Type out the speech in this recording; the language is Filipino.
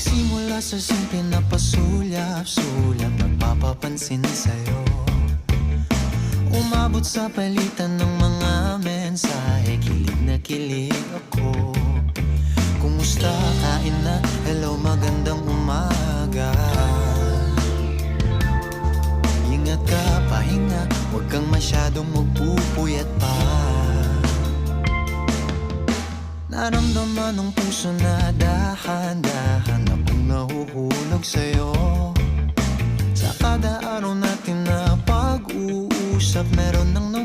Nagsimula sa simple na pasulyap-sulyap, nagpapapansin sa'yo. Umabot sa palitan ng mga mensahe, kilig na kilig ako. Kumusta, kain na, hello, magandang umaga. Ingat ka, pahinga, huwag kang masyadong magpupuyat pa. Naramdaman ng puso na dahan-dahan na pong nahuhulog sa'yo. Sa kada araw natin na pag-uusap, meron ng